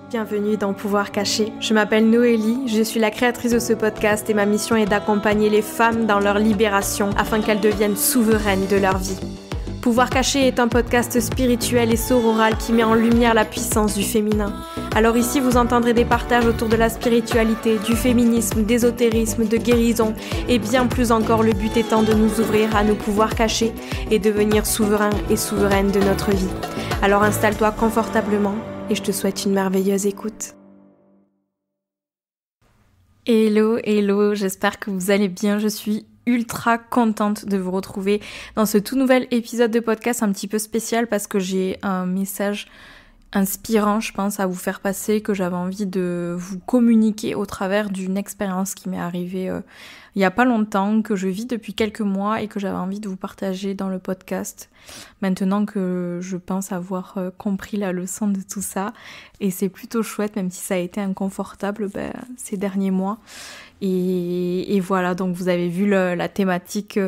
Bienvenue dans Pouvoir Caché. Je m'appelle Noélie, je suis la créatrice de ce podcast et ma mission est d'accompagner les femmes dans leur libération afin qu'elles deviennent souveraines de leur vie. Pouvoir Caché est un podcast spirituel et sororal qui met en lumière la puissance du féminin. Alors ici, vous entendrez des partages autour de la spiritualité, du féminisme, d'ésotérisme, de guérison et bien plus encore, le but étant de nous ouvrir à nos pouvoirs cachés et devenir souverains et souveraines de notre vie. Alors installe-toi confortablement et je te souhaite une merveilleuse écoute. Hello, j'espère que vous allez bien, je suis ultra contente de vous retrouver dans ce tout nouvel épisode de podcast un petit peu spécial parce que j'ai un message inspirant, je pense, à vous faire passer, que j'avais envie de vous communiquer au travers d'une expérience qui m'est arrivée il y a pas longtemps, que je vis depuis quelques mois et que j'avais envie de vous partager dans le podcast maintenant que je pense avoir compris la leçon de tout ça. Et c'est plutôt chouette, même si ça a été inconfortable ces derniers mois. Et voilà, donc vous avez vu la thématique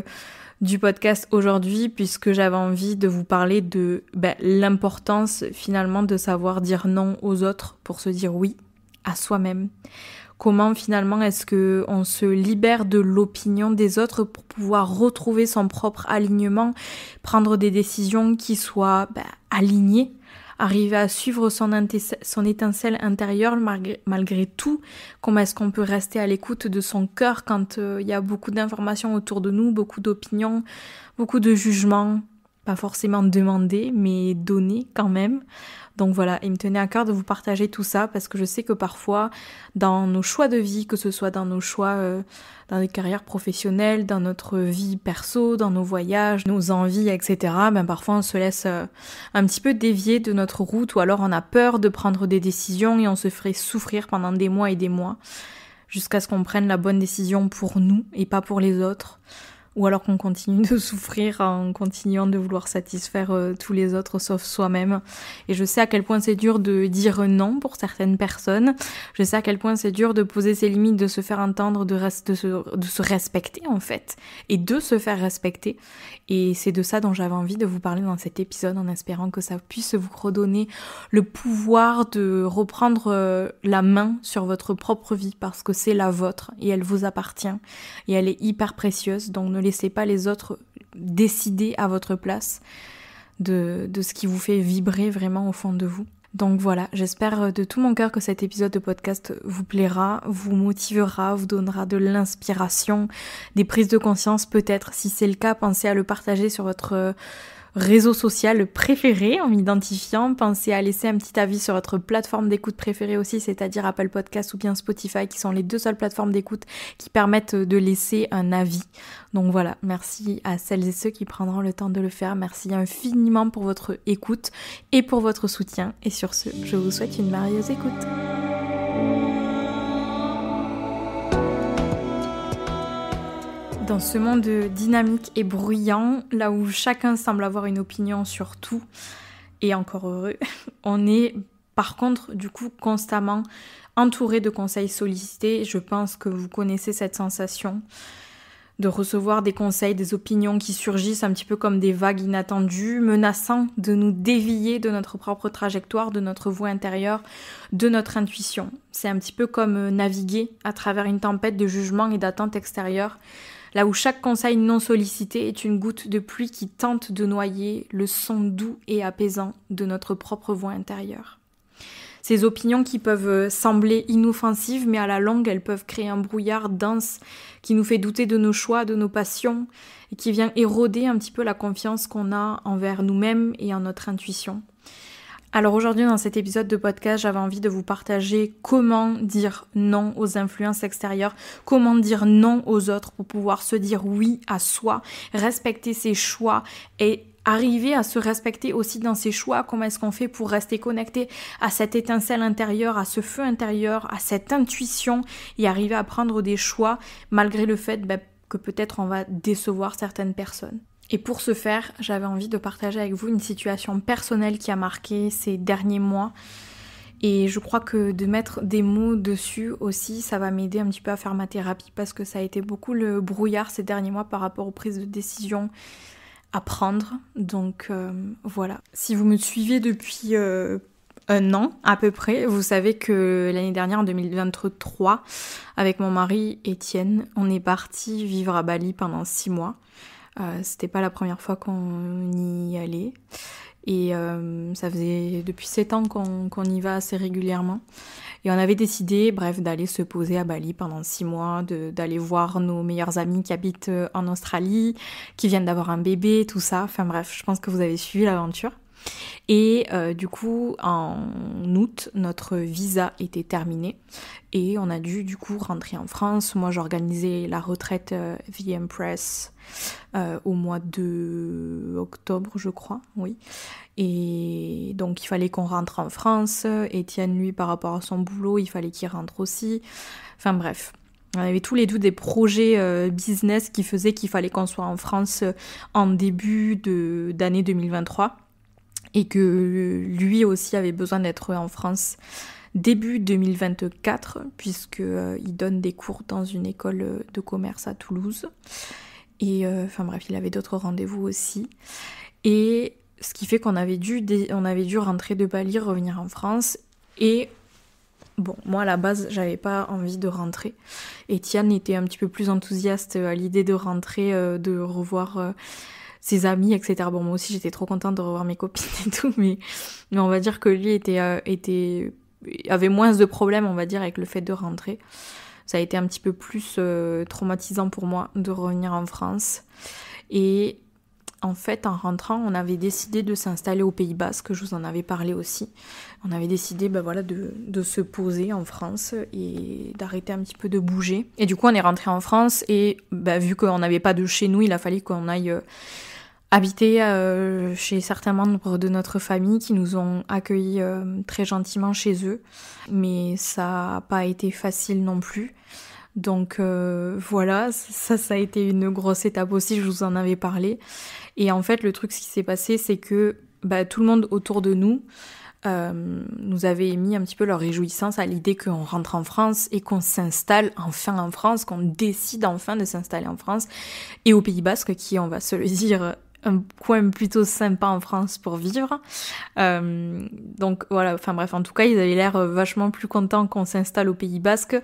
du podcast aujourd'hui, puisque j'avais envie de vous parler de l'importance finalement de savoir dire non aux autres pour se dire oui à soi-même. Comment finalement est-ce que on se libère de l'opinion des autres pour pouvoir retrouver son propre alignement, prendre des décisions qui soient alignées, arriver à suivre son étincelle intérieure malgré tout. Comment est-ce qu'on peut rester à l'écoute de son cœur quand il y a beaucoup d'informations autour de nous, beaucoup d'opinions, beaucoup de jugements, pas forcément demandés, mais donnés quand même. Donc voilà, il me tenait à cœur de vous partager tout ça parce que je sais que parfois, dans nos choix de vie, que ce soit dans nos choix, dans des carrières professionnelles, dans notre vie perso, dans nos voyages, nos envies, etc., parfois on se laisse un petit peu dévier de notre route ou alors on a peur de prendre des décisions et on se ferait souffrir pendant des mois et des mois jusqu'à ce qu'on prenne la bonne décision pour nous et pas pour les autres. Ou alors qu'on continue de souffrir en continuant de vouloir satisfaire tous les autres sauf soi-même. Et je sais à quel point c'est dur de dire non pour certaines personnes. Je sais à quel point c'est dur de poser ses limites, de se faire entendre, de se respecter en fait. Et de se faire respecter. Et c'est de ça dont j'avais envie de vous parler dans cet épisode, en espérant que ça puisse vous redonner le pouvoir de reprendre la main sur votre propre vie, parce que c'est la vôtre et elle vous appartient. Et elle est hyper précieuse, donc ne laissez pas les autres décider à votre place de ce qui vous fait vibrer vraiment au fond de vous. Donc voilà, j'espère de tout mon cœur que cet épisode de podcast vous plaira, vous motivera, vous donnera de l'inspiration, des prises de conscience peut-être. Si c'est le cas, pensez à le partager sur votre réseau social préféré en m'identifiant. Pensez à laisser un petit avis sur votre plateforme d'écoute préférée aussi, c'est-à-dire Apple Podcast ou bien Spotify, qui sont les deux seules plateformes d'écoute qui permettent de laisser un avis. Donc voilà, merci à celles et ceux qui prendront le temps de le faire. Merci infiniment pour votre écoute et pour votre soutien. Et sur ce, je vous souhaite une merveilleuse écoute. Dans ce monde dynamique et bruyant, là où chacun semble avoir une opinion sur tout, et encore heureux, on est par contre du coup constamment entouré de conseils sollicités. Je pense que vous connaissez cette sensation de recevoir des conseils, des opinions qui surgissent un petit peu comme des vagues inattendues, menaçant de nous dévier de notre propre trajectoire, de notre voie intérieure, de notre intuition. C'est un petit peu comme naviguer à travers une tempête de jugement et d'attente extérieure, là où chaque conseil non sollicité est une goutte de pluie qui tente de noyer le son doux et apaisant de notre propre voix intérieure. Ces opinions qui peuvent sembler inoffensives, mais à la longue, elles peuvent créer un brouillard dense qui nous fait douter de nos choix, de nos passions, et qui vient éroder un petit peu la confiance qu'on a envers nous-mêmes et en notre intuition. Alors aujourd'hui, dans cet épisode de podcast, j'avais envie de vous partager comment dire non aux influences extérieures, comment dire non aux autres pour pouvoir se dire oui à soi, respecter ses choix et arriver à se respecter aussi dans ses choix. Comment est-ce qu'on fait pour rester connecté à cette étincelle intérieure, à ce feu intérieur, à cette intuition et arriver à prendre des choix malgré le fait que peut-être on va décevoir certaines personnes. Et pour ce faire, j'avais envie de partager avec vous une situation personnelle qui a marqué ces derniers mois. Et je crois que de mettre des mots dessus aussi, ça va m'aider un petit peu à faire ma thérapie parce que ça a été beaucoup le brouillard ces derniers mois par rapport aux prises de décision à prendre. Donc voilà. Si vous me suivez depuis un an à peu près. Vous savez que l'année dernière, en 2023, avec mon mari Étienne, on est parti vivre à Bali pendant 6 mois. C'était pas la première fois qu'on y allait. Et ça faisait depuis 7 ans qu'on y va assez régulièrement. Et on avait décidé, bref, d'aller se poser à Bali pendant 6 mois, d'aller voir nos meilleurs amis qui habitent en Australie, qui viennent d'avoir un bébé, tout ça. Enfin bref, je pense que vous avez suivi l'aventure. Et du coup, en août, notre visa était terminé et on a dû du coup rentrer en France. Moi, j'organisais la retraite The Empress au mois de octobre, je crois, oui. Et donc, il fallait qu'on rentre en France. Étienne, lui, par rapport à son boulot, il fallait qu'il rentre aussi. Enfin bref. On avait tous les deux des projets business qui faisaient qu'il fallait qu'on soit en France en début d'année 2023. Et que lui aussi avait besoin d'être en France début 2024, puisqu'il donne des cours dans une école de commerce à Toulouse. Et enfin bref, il avait d'autres rendez-vous aussi. Et ce qui fait qu'on avait dû rentrer de Bali, revenir en France. Et bon, moi à la base, j'avais pas envie de rentrer. Étienne était un petit peu plus enthousiaste à l'idée de rentrer, de revoir ses amis, etc. Bon, moi aussi, j'étais trop contente de revoir mes copines et tout, mais on va dire que lui avait moins de problèmes, on va dire, avec le fait de rentrer. Ça a été un petit peu plus traumatisant pour moi de revenir en France. Et en fait, en rentrant, on avait décidé de s'installer au Pays Basque, je vous en avais parlé aussi. On avait décidé de se poser en France et d'arrêter un petit peu de bouger. Et du coup, on est rentré en France et vu qu'on n'avait pas de chez nous, il a fallu qu'on aille habiter chez certains membres de notre famille qui nous ont accueillis très gentiment chez eux. Mais ça n'a pas été facile non plus. Donc voilà, ça a été une grosse étape aussi, je vous en avais parlé. Et en fait, le truc, ce qui s'est passé, c'est que tout le monde autour de nous nous avait émis un petit peu leur réjouissance à l'idée qu'on rentre en France et qu'on s'installe enfin en France, qu'on décide enfin de s'installer en France et au Pays Basque, qui, on va se le dire, un coin plutôt sympa en France pour vivre. Donc voilà, enfin bref, en tout cas, ils avaient l'air vachement plus contents qu'on s'installe au Pays Basque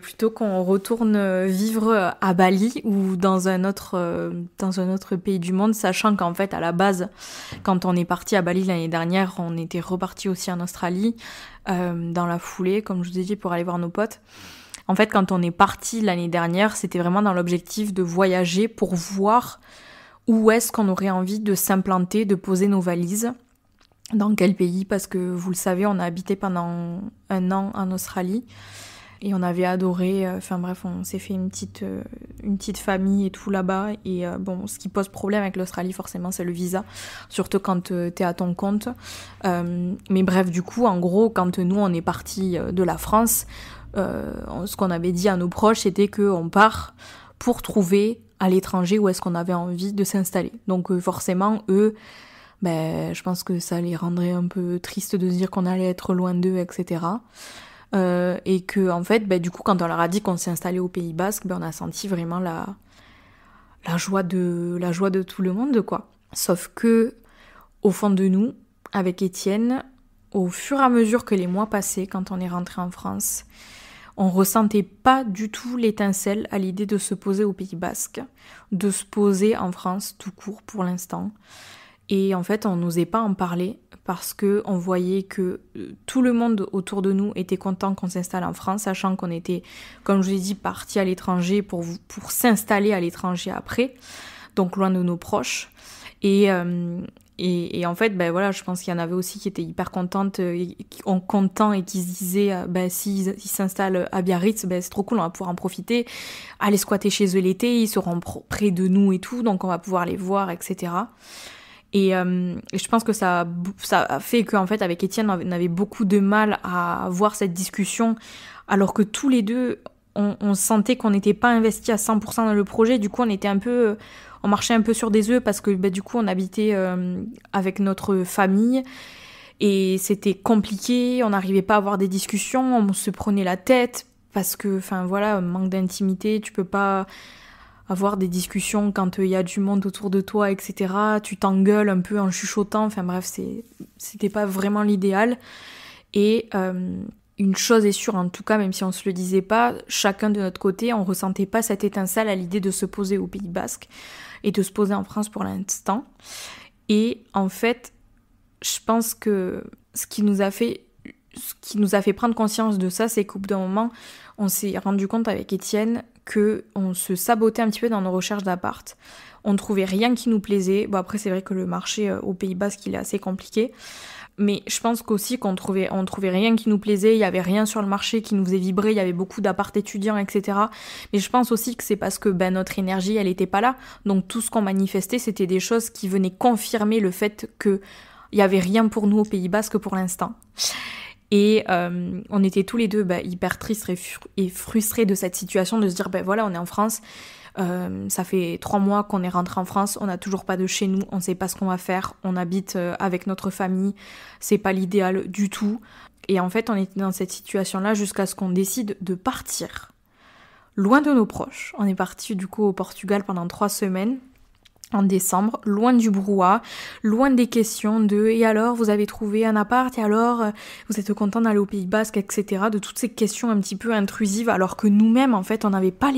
plutôt qu'on retourne vivre à Bali ou dans un autre pays du monde, sachant qu'en fait, à la base, quand on est parti à Bali l'année dernière, on était reparti aussi en Australie dans la foulée, comme je vous ai dit, pour aller voir nos potes. En fait, quand on est parti l'année dernière, c'était vraiment dans l'objectif de voyager pour voir où est-ce qu'on aurait envie de s'implanter, de poser nos valises, dans quel pays, parce que vous le savez, on a habité pendant 1 an en Australie et on avait adoré, enfin bref, on s'est fait une petite famille et tout là-bas. Et bon, ce qui pose problème avec l'Australie forcément, c'est le visa, surtout quand t'es à ton compte. Mais bref, du coup, en gros, quand nous on est partis de la France, ce qu'on avait dit à nos proches, c'était qu'on part pour trouver à l'étranger où est-ce qu'on avait envie de s'installer. Donc forcément, eux, je pense que ça les rendrait un peu tristes de se dire qu'on allait être loin d'eux, etc. Et que en fait, du coup, quand on leur a dit qu'on s'est installé au Pays Basque, on a senti vraiment la joie de tout le monde, quoi. Sauf que, au fond de nous, avec Étienne, au fur et à mesure que les mois passaient, quand on est rentré en France, on ressentait pas du tout l'étincelle à l'idée de se poser au Pays Basque, de se poser en France tout court pour l'instant. Et en fait, on n'osait pas en parler parce que on voyait que tout le monde autour de nous était content qu'on s'installe en France, sachant qu'on était, comme je vous l'ai dit, partis à l'étranger pour s'installer à l'étranger après, donc loin de nos proches. Et en fait, je pense qu'il y en avait aussi qui étaient hyper contents et qui se disaient, s'ils s'installent à Biarritz, c'est trop cool, on va pouvoir en profiter, aller squatter chez eux l'été, ils seront près de nous et tout, donc on va pouvoir les voir, etc. Et je pense que ça a fait qu'en fait, avec Étienne, on avait beaucoup de mal à avoir cette discussion, alors que tous les deux, on sentait qu'on n'était pas investis à 100% dans le projet. Du coup, on marchait un peu sur des œufs parce que du coup, on habitait avec notre famille et c'était compliqué. On n'arrivait pas à avoir des discussions, on se prenait la tête parce que, manque d'intimité, tu peux pas avoir des discussions quand il y a du monde autour de toi, etc. Tu t'engueules un peu en chuchotant, enfin bref, c'était pas vraiment l'idéal. Et une chose est sûre, en tout cas, même si on se le disait pas, chacun de notre côté, on ressentait pas cette étincelle à l'idée de se poser au Pays Basque et de se poser en France pour l'instant. Et en fait, je pense que ce qui nous a fait prendre conscience de ça, c'est qu'au bout d'un moment, on s'est rendu compte avec Étienne qu'on se sabotait un petit peu dans nos recherches d'appart. On ne trouvait rien qui nous plaisait. Bon, après, c'est vrai que le marché au Pays Basque, il est assez compliqué. Mais je pense qu'aussi qu'on trouvait rien qui nous plaisait, il y avait rien sur le marché qui nous faisait vibrer, il y avait beaucoup d'appart étudiants, etc. Mais je pense aussi que c'est parce que notre énergie, elle était pas là. Donc tout ce qu'on manifestait, c'était des choses qui venaient confirmer le fait qu'il y avait rien pour nous au Pays Basque pour l'instant. Et on était tous les deux hyper tristes et frustrés de cette situation, de se dire voilà, on est en France, ça fait 3 mois qu'on est rentré en France, on n'a toujours pas de chez nous, on sait pas ce qu'on va faire, on habite avec notre famille, c'est pas l'idéal du tout. Et en fait, on était dans cette situation-là jusqu'à ce qu'on décide de partir loin de nos proches. On est parti du coup au Portugal pendant 3 semaines. En décembre, loin du brouhaha, loin des questions de « et alors, vous avez trouvé un appart ? Et alors, vous êtes content d'aller au Pays Basque ?» etc. De toutes ces questions un petit peu intrusives, alors que nous-mêmes, en fait, on n'avait pas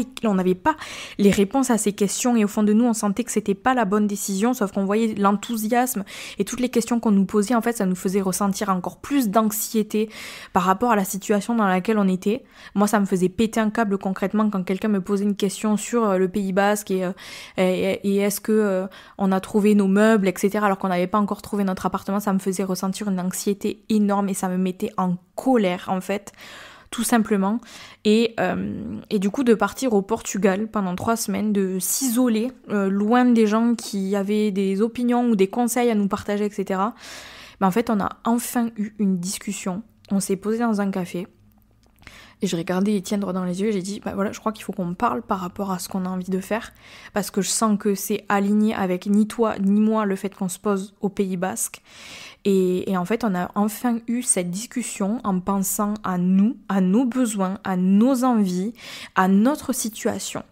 les réponses à ces questions, et au fond de nous, on sentait que c'était pas la bonne décision, sauf qu'on voyait l'enthousiasme et toutes les questions qu'on nous posait, en fait, ça nous faisait ressentir encore plus d'anxiété par rapport à la situation dans laquelle on était. Moi, ça me faisait péter un câble concrètement quand quelqu'un me posait une question sur le Pays Basque et est-ce que on a trouvé nos meubles, etc. alors qu'on n'avait pas encore trouvé notre appartement, ça me faisait ressentir une anxiété énorme et ça me mettait en colère en fait, tout simplement. Et du coup de partir au Portugal pendant 3 semaines, de s'isoler loin des gens qui avaient des opinions ou des conseils à nous partager, etc. En fait on a enfin eu une discussion, on s'est posé dans un café. Et je regardais Étienne droit dans les yeux et j'ai dit voilà, je crois qu'il faut qu'on parle par rapport à ce qu'on a envie de faire, parce que je sens que c'est aligné avec ni toi ni moi le fait qu'on se pose au Pays Basque. Et en fait on a enfin eu cette discussion en pensant à nous, à nos besoins, à nos envies, à notre situation.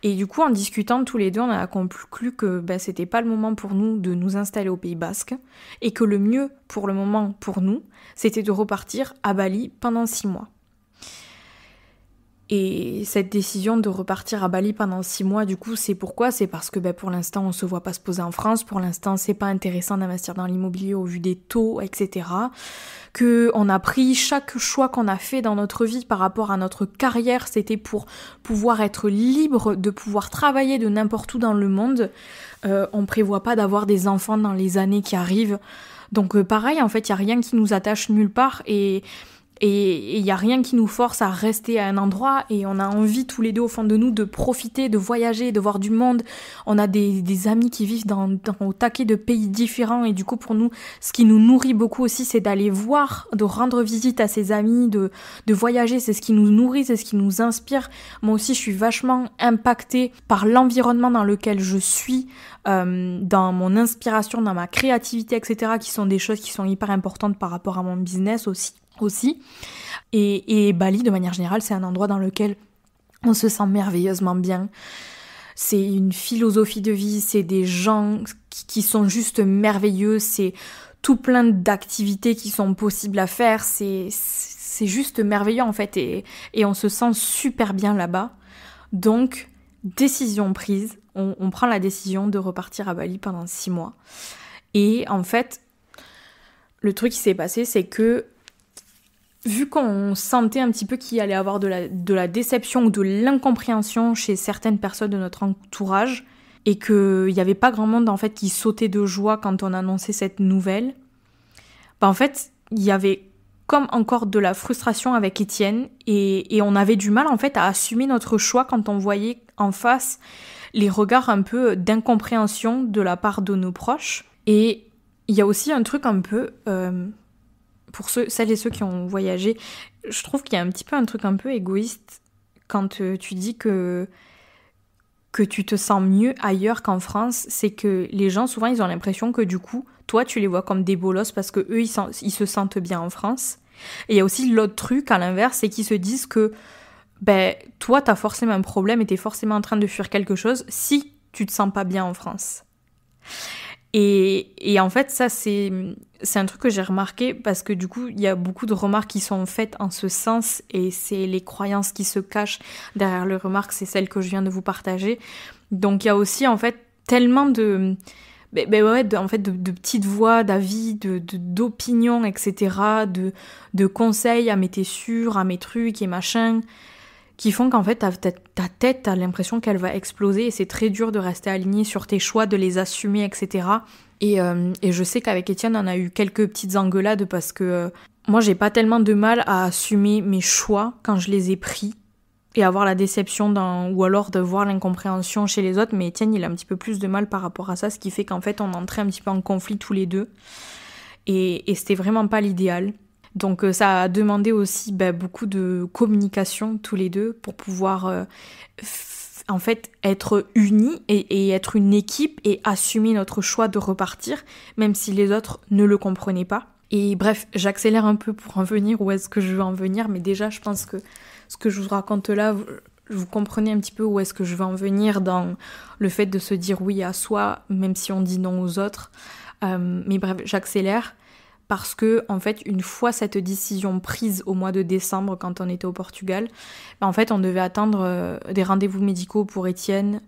Et du coup en discutant tous les deux, on a conclu que c'était pas le moment pour nous de nous installer au Pays Basque et que le mieux pour le moment pour nous, c'était de repartir à Bali pendant 6 mois. Et cette décision de repartir à Bali pendant 6 mois, du coup, c'est pourquoi ? C'est parce que pour l'instant, on se voit pas se poser en France. Pour l'instant, c'est pas intéressant d'investir dans l'immobilier au vu des taux, etc. Que on a pris chaque choix qu'on a fait dans notre vie par rapport à notre carrière, c'était pour pouvoir être libre de pouvoir travailler de n'importe où dans le monde. On prévoit pas d'avoir des enfants dans les années qui arrivent. Donc pareil, en fait, il y a rien qui nous attache nulle part et il n'y a rien qui nous force à rester à un endroit et on a envie tous les deux au fond de nous de profiter, de voyager, de voir du monde. On a des amis qui vivent au taquet de pays différents et du coup pour nous, ce qui nous nourrit beaucoup aussi, c'est d'aller voir, de rendre visite à ses amis, de voyager, c'est ce qui nous nourrit, c'est ce qui nous inspire. Moi aussi, je suis vachement impactée par l'environnement dans lequel je suis, dans mon inspiration, dans ma créativité, etc., qui sont des choses qui sont hyper importantes par rapport à mon business aussi. Et Bali, de manière générale, c'est un endroit dans lequel on se sent merveilleusement bien. C'est une philosophie de vie, c'est des gens qui sont juste merveilleux, c'est tout plein d'activités qui sont possibles à faire, c'est juste merveilleux en fait, et on se sent super bien là-bas. Donc, décision prise, on prend la décision de repartir à Bali pendant 6 mois. Et en fait, le truc qui s'est passé, c'est que vu qu'on sentait un petit peu qu'il allait y avoir de la déception ou de l'incompréhension chez certaines personnes de notre entourage et qu'il n'y avait pas grand monde en fait qui sautait de joie quand on annonçait cette nouvelle, en fait il y avait comme encore de la frustration avec Étienne et on avait du mal en fait à assumer notre choix quand on voyait en face les regards un peu d'incompréhension de la part de nos proches. Et il y a aussi un truc un peu... pour celles et ceux qui ont voyagé, je trouve qu'il y a un petit peu un truc un peu égoïste quand tu dis que tu te sens mieux ailleurs qu'en France. C'est que les gens, souvent, ils ont l'impression que du coup, toi, tu les vois comme des bolosses parce que eux, ils se sentent bien en France. Et il y a aussi l'autre truc, à l'inverse, c'est qu'ils se disent que toi, t'as forcément un problème et t'es forcément en train de fuir quelque chose si tu te sens pas bien en France. Et en fait, ça, c'est un truc que j'ai remarqué parce que du coup, il y a beaucoup de remarques qui sont faites en ce sens et c'est les croyances qui se cachent derrière les remarques, c'est celles que je viens de vous partager. Donc, il y a aussi, en fait, tellement de petites voix, d'avis, d'opinions, etc., de conseils à mes sûrs, à mes trucs et machin, qui font qu'en fait, ta tête, t'as l'impression qu'elle va exploser et c'est très dur de rester aligné sur tes choix, de les assumer, etc. Et je sais qu'avec Étienne, on a eu quelques petites engueulades parce que moi, j'ai pas tellement de mal à assumer mes choix quand je les ai pris et avoir la déception ou alors de voir l'incompréhension chez les autres, mais Étienne, il a un petit peu plus de mal par rapport à ça, ce qui fait qu'en fait, on entrait un petit peu en conflit tous les deux. Et c'était vraiment pas l'idéal. Donc ça a demandé aussi beaucoup de communication tous les deux pour pouvoir en fait être unis et être une équipe et assumer notre choix de repartir, même si les autres ne le comprenaient pas. Et bref, j'accélère un peu pour en venir où est-ce que je veux en venir, mais déjà je pense que ce que je vous raconte là, vous comprenez un petit peu où est-ce que je veux en venir dans le fait de se dire oui à soi, même si on dit non aux autres. Mais bref, j'accélère. Parce que, en fait, une fois cette décision prise au mois de décembre, quand on était au Portugal, en fait, on devait attendre des rendez-vous médicaux pour Étienne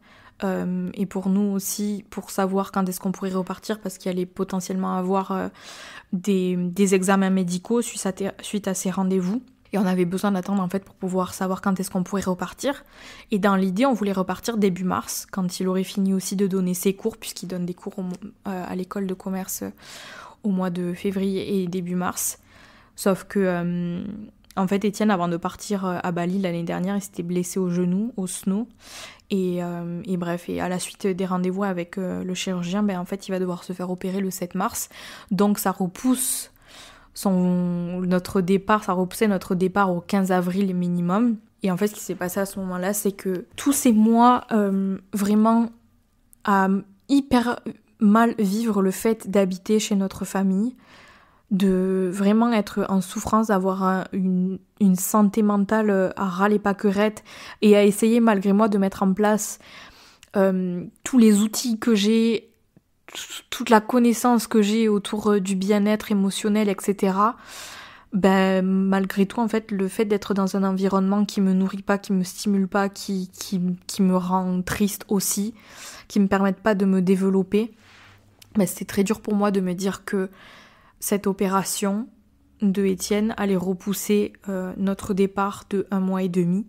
et pour nous aussi, pour savoir quand est-ce qu'on pourrait repartir, parce qu'il allait potentiellement avoir des examens médicaux suite à ces rendez-vous. Et on avait besoin d'attendre, en fait, pour pouvoir savoir quand est-ce qu'on pourrait repartir. Et dans l'idée, on voulait repartir début mars, quand il aurait fini aussi de donner ses cours, puisqu'il donne des cours à l'école de commerce au mois de février et début mars. Sauf que, en fait, Étienne, avant de partir à Bali l'année dernière, il s'était blessé au genou, au snow. Et bref, et à la suite des rendez-vous avec le chirurgien, en fait, il va devoir se faire opérer le 7 mars. Donc, ça repousse notre départ, ça repoussait notre départ au 15 avril minimum. Et en fait, ce qui s'est passé à ce moment-là, c'est que tous ces mois, vraiment, à hyper mal vivre le fait d'habiter chez notre famille, de vraiment être en souffrance, d'avoir une santé mentale à ras les pâquerettes et à essayer malgré moi de mettre en place tous les outils que j'ai, toute la connaissance que j'ai autour du bien-être émotionnel, etc. Malgré tout, en fait, le fait d'être dans un environnement qui me nourrit pas, qui me stimule pas, qui me rend triste aussi, qui me permettent pas de me développer, c'était très dur pour moi de me dire que cette opération de Étienne allait repousser notre départ de 1 mois et demi.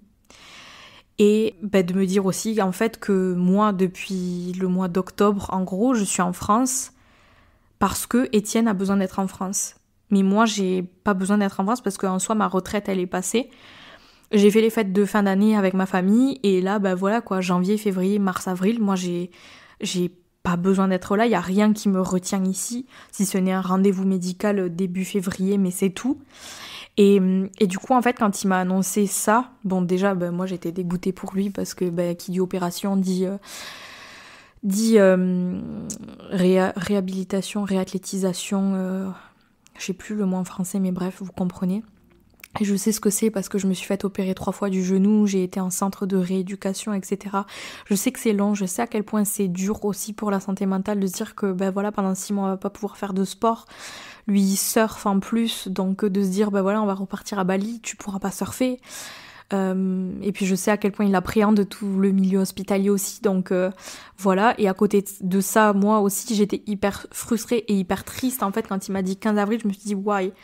Et de me dire aussi en fait que moi, depuis le mois d'octobre, en gros, je suis en France parce que Étienne a besoin d'être en France. Mais moi, j'ai pas besoin d'être en France parce qu'en soi, ma retraite, elle est passée. J'ai fait les fêtes de fin d'année avec ma famille et là, voilà quoi, janvier, février, mars, avril, moi j'ai pas besoin d'être là, il y a rien qui me retient ici, si ce n'est un rendez-vous médical début février, mais c'est tout. Et du coup, en fait, quand il m'a annoncé ça, déjà, moi j'étais dégoûtée pour lui parce que qui dit opération dit réhabilitation, réathlétisation, je sais plus le mot en français, mais bref, vous comprenez. Et je sais ce que c'est parce que je me suis fait opérer 3 fois du genou, j'ai été en centre de rééducation, etc. Je sais que c'est long, je sais à quel point c'est dur aussi pour la santé mentale de se dire que pendant 6 mois on va pas pouvoir faire de sport. Lui il surfe en plus, donc de se dire on va repartir à Bali, tu pourras pas surfer. Et puis je sais à quel point il appréhende tout le milieu hospitalier aussi, donc voilà. Et à côté de ça, moi aussi j'étais hyper frustrée et hyper triste en fait quand il m'a dit 15 avril, je me suis dit why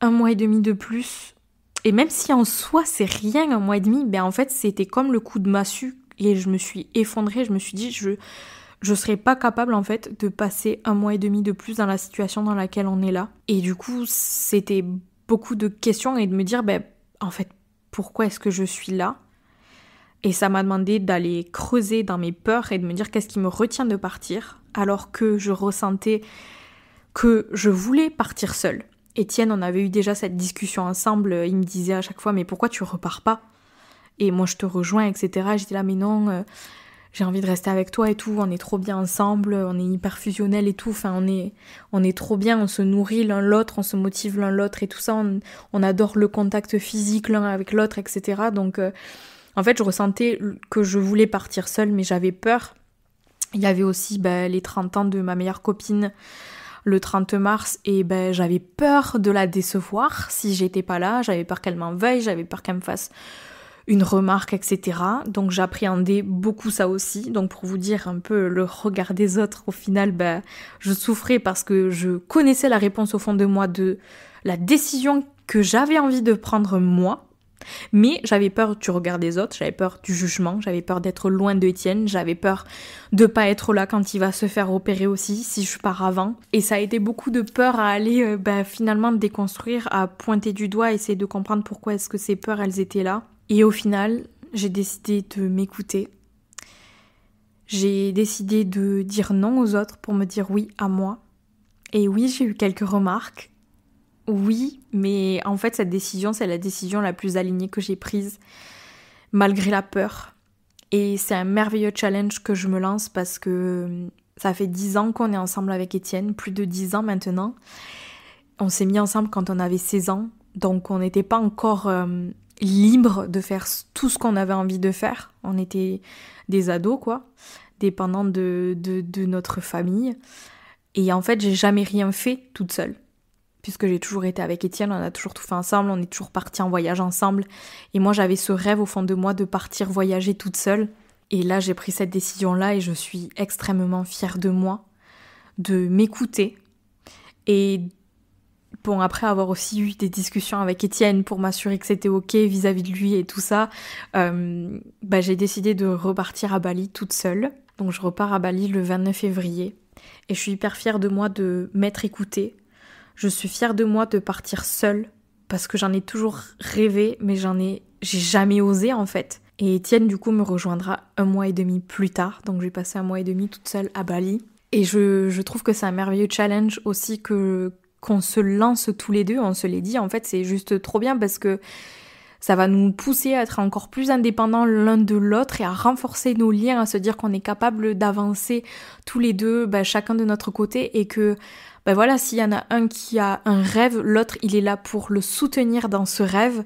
1 mois et demi de plus. Et même si en soi c'est rien 1 mois et demi, en fait c'était comme le coup de massue et je me suis effondrée, je me suis dit je serais pas capable en fait de passer 1 mois et demi de plus dans la situation dans laquelle on est là. Et du coup c'était beaucoup de questions et de me dire en fait pourquoi est-ce que je suis là ? Et ça m'a demandé d'aller creuser dans mes peurs et de me dire qu'est-ce qui me retient de partir alors que je ressentais que je voulais partir seule. Étienne, on avait eu déjà cette discussion ensemble, il me disait à chaque fois mais pourquoi tu repars pas ? Et moi je te rejoins, etc. J'étais là mais non, j'ai envie de rester avec toi et tout, on est trop bien ensemble, on est hyper fusionnels et tout, enfin on est trop bien, on se nourrit l'un l'autre, on se motive l'un l'autre et tout ça, on adore le contact physique l'un avec l'autre, etc. Donc en fait je ressentais que je voulais partir seule, mais j'avais peur. Il y avait aussi les 30 ans de ma meilleure copine le 30 mars et j'avais peur de la décevoir si j'étais pas là, j'avais peur qu'elle m'en veuille, j'avais peur qu'elle me fasse une remarque, etc. Donc j'appréhendais beaucoup ça aussi. Donc pour vous dire un peu le regard des autres, au final, je souffrais parce que je connaissais la réponse au fond de moi de la décision que j'avais envie de prendre moi. Mais j'avais peur du regard des autres, j'avais peur du jugement, j'avais peur d'être loin de Étienne, j'avais peur de pas être là quand il va se faire opérer aussi, si je pars avant. Et ça a été beaucoup de peur à aller finalement déconstruire, à pointer du doigt, essayer de comprendre pourquoi est-ce que ces peurs elles étaient là. Et au final, j'ai décidé de m'écouter. J'ai décidé de dire non aux autres pour me dire oui à moi. Et oui, j'ai eu quelques remarques. Oui, mais en fait, cette décision, c'est la décision la plus alignée que j'ai prise, malgré la peur. Et c'est un merveilleux challenge que je me lance parce que ça fait 10 ans qu'on est ensemble avec Étienne, plus de 10 ans maintenant. On s'est mis ensemble quand on avait 16 ans, donc on n'était pas encore libre de faire tout ce qu'on avait envie de faire. On était des ados, quoi, dépendants de notre famille. Et en fait, j'ai jamais rien fait toute seule. Puisque j'ai toujours été avec Étienne, on a toujours tout fait ensemble, on est toujours partis en voyage ensemble. Et moi, j'avais ce rêve au fond de moi de partir voyager toute seule. Et là, j'ai pris cette décision-là et je suis extrêmement fière de moi, de m'écouter. Et bon, après avoir aussi eu des discussions avec Étienne pour m'assurer que c'était ok vis-à-vis de lui et tout ça, j'ai décidé de repartir à Bali toute seule. Donc je repars à Bali le 29 février. Et je suis hyper fière de moi de m'être écoutée. Je suis fière de moi de partir seule parce que j'en ai toujours rêvé, mais j'ai jamais osé en fait. Et Étienne du coup me rejoindra 1 mois et demi plus tard, donc je vais passer 1 mois et demi toute seule à Bali. Et je trouve que c'est un merveilleux challenge aussi qu'on se lance tous les deux, on se l'est dit, en fait c'est juste trop bien parce que ça va nous pousser à être encore plus indépendants l'un de l'autre et à renforcer nos liens, à se dire qu'on est capable d'avancer tous les deux, chacun de notre côté et que voilà, s'il y en a un qui a un rêve, l'autre il est là pour le soutenir dans ce rêve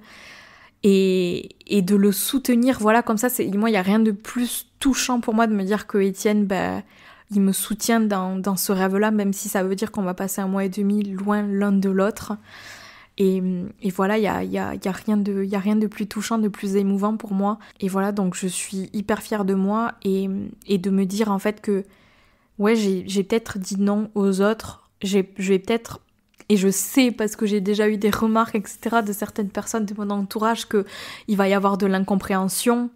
et de le soutenir, voilà, comme ça, moi il n'y a rien de plus touchant pour moi de me dire que Étienne, il me soutient dans ce rêve-là, même si ça veut dire qu'on va passer 1 mois et demi loin l'un de l'autre. Et voilà, il y a rien de plus touchant, de plus émouvant pour moi. Et voilà, donc je suis hyper fière de moi et de me dire en fait que ouais, j'ai peut-être dit non aux autres. Je vais peut-être, et je sais parce que j'ai déjà eu des remarques, etc. de certaines personnes de mon entourage qu'il va y avoir de l'incompréhension,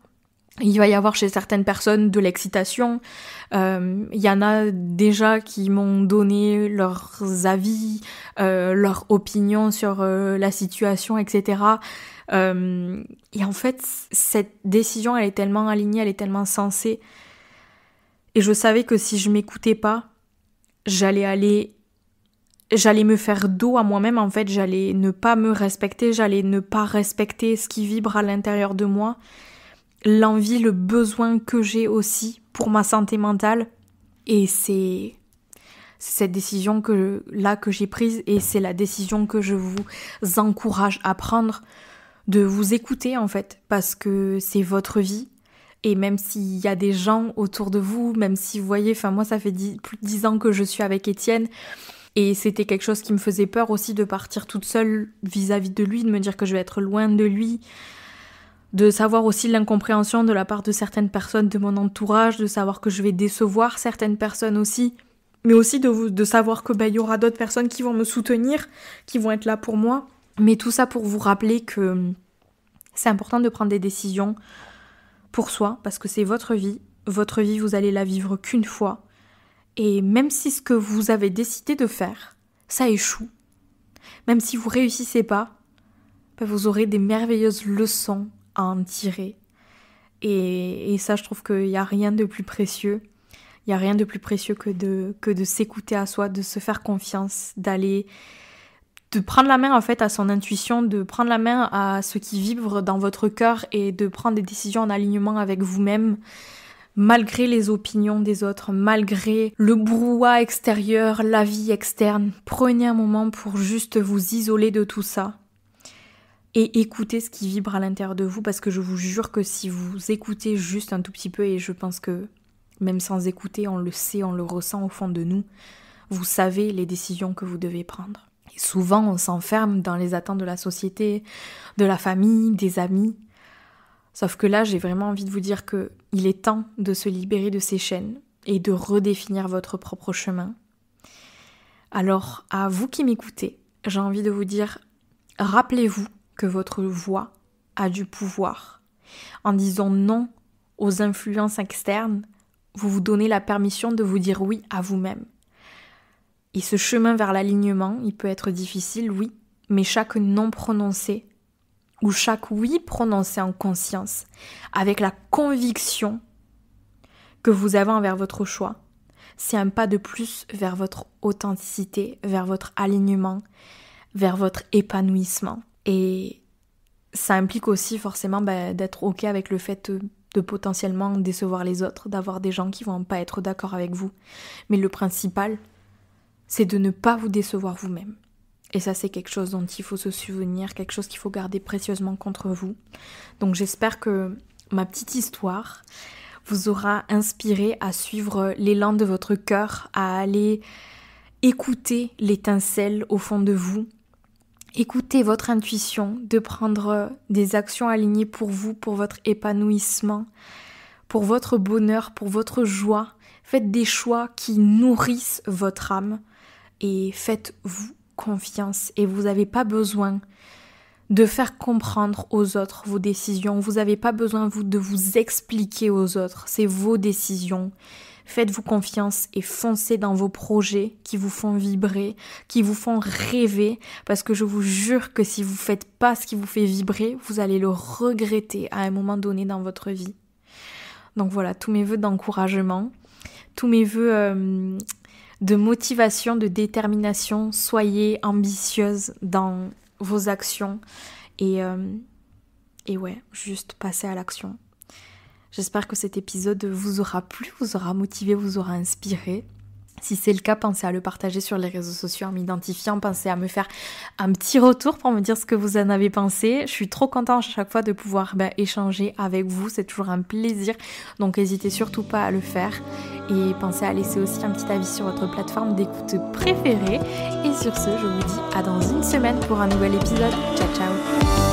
il va y avoir chez certaines personnes de l'excitation. Il y en a déjà qui m'ont donné leurs avis, leurs opinions sur la situation, etc. Et en fait, cette décision, elle est tellement alignée, elle est tellement sensée. Et je savais que si je m'écoutais pas, j'allais me faire dos à moi-même, en fait, j'allais ne pas me respecter, j'allais ne pas respecter ce qui vibre à l'intérieur de moi, l'envie, le besoin que j'ai aussi pour ma santé mentale. Et c'est cette décision que j'ai prise et c'est la décision que je vous encourage à prendre, de vous écouter en fait, parce que c'est votre vie. Et même s'il y a des gens autour de vous, même si vous voyez, moi ça fait plus de 10 ans que je suis avec Étienne, et c'était quelque chose qui me faisait peur aussi de partir toute seule vis-à-vis de lui, de me dire que je vais être loin de lui, de savoir aussi l'incompréhension de la part de certaines personnes de mon entourage, de savoir que je vais décevoir certaines personnes aussi, mais aussi de savoir que y aura d'autres personnes qui vont me soutenir, qui vont être là pour moi. Mais tout ça pour vous rappeler que c'est important de prendre des décisions pour soi, parce que c'est votre vie, vous allez la vivre qu'une fois. Et même si ce que vous avez décidé de faire, ça échoue, même si vous réussissez pas, vous aurez des merveilleuses leçons à en tirer. Et ça, je trouve qu'il n'y a rien de plus précieux. Il n'y a rien de plus précieux que de s'écouter à soi, de se faire confiance, de prendre la main en fait à son intuition, de prendre la main à ce qui vibre dans votre cœur et de prendre des décisions en alignement avec vous-même, malgré les opinions des autres, malgré le brouhaha extérieur, la vie externe, prenez un moment pour juste vous isoler de tout ça et écoutez ce qui vibre à l'intérieur de vous, parce que je vous jure que si vous écoutez juste un tout petit peu, et je pense que même sans écouter, on le sait, on le ressent au fond de nous, vous savez les décisions que vous devez prendre. Et souvent, on s'enferme dans les attentes de la société, de la famille, des amis. Sauf que là, j'ai vraiment envie de vous dire qu'il est temps de se libérer de ces chaînes et de redéfinir votre propre chemin. Alors, à vous qui m'écoutez, j'ai envie de vous dire, rappelez-vous que votre voix a du pouvoir. En disant non aux influences externes, vous vous donnez la permission de vous dire oui à vous-même. Et ce chemin vers l'alignement, il peut être difficile, oui, mais chaque non prononcé ou chaque oui prononcé en conscience, avec la conviction que vous avez envers votre choix, c'est un pas de plus vers votre authenticité, vers votre alignement, vers votre épanouissement. Et ça implique aussi forcément d'être ok avec le fait de potentiellement décevoir les autres, d'avoir des gens qui vont pas être d'accord avec vous. Mais le principal, c'est de ne pas vous décevoir vous-même. Et ça, c'est quelque chose dont il faut se souvenir, quelque chose qu'il faut garder précieusement contre vous. Donc j'espère que ma petite histoire vous aura inspiré à suivre l'élan de votre cœur, à aller écouter l'étincelle au fond de vous, écouter votre intuition, de prendre des actions alignées pour vous, pour votre épanouissement, pour votre bonheur, pour votre joie. Faites des choix qui nourrissent votre âme et faites-vous confiance. Et vous n'avez pas besoin de faire comprendre aux autres vos décisions. Vous n'avez pas besoin de vous expliquer aux autres. C'est vos décisions. Faites-vous confiance et foncez dans vos projets qui vous font vibrer, qui vous font rêver, parce que je vous jure que si vous ne faites pas ce qui vous fait vibrer, vous allez le regretter à un moment donné dans votre vie. Donc voilà, tous mes vœux d'encouragement, tous mes vœux de motivation, de détermination. Soyez ambitieuse dans vos actions et ouais, juste passez à l'action. J'espère que cet épisode vous aura plu, vous aura motivé, vous aura inspiré. Si c'est le cas, pensez à le partager sur les réseaux sociaux en m'identifiant, pensez à me faire un petit retour pour me dire ce que vous en avez pensé. Je suis trop contente à chaque fois de pouvoir échanger avec vous, c'est toujours un plaisir, donc n'hésitez surtout pas à le faire. Et pensez à laisser aussi un petit avis sur votre plateforme d'écoute préférée. Et sur ce, je vous dis à dans une semaine pour un nouvel épisode. Ciao ciao.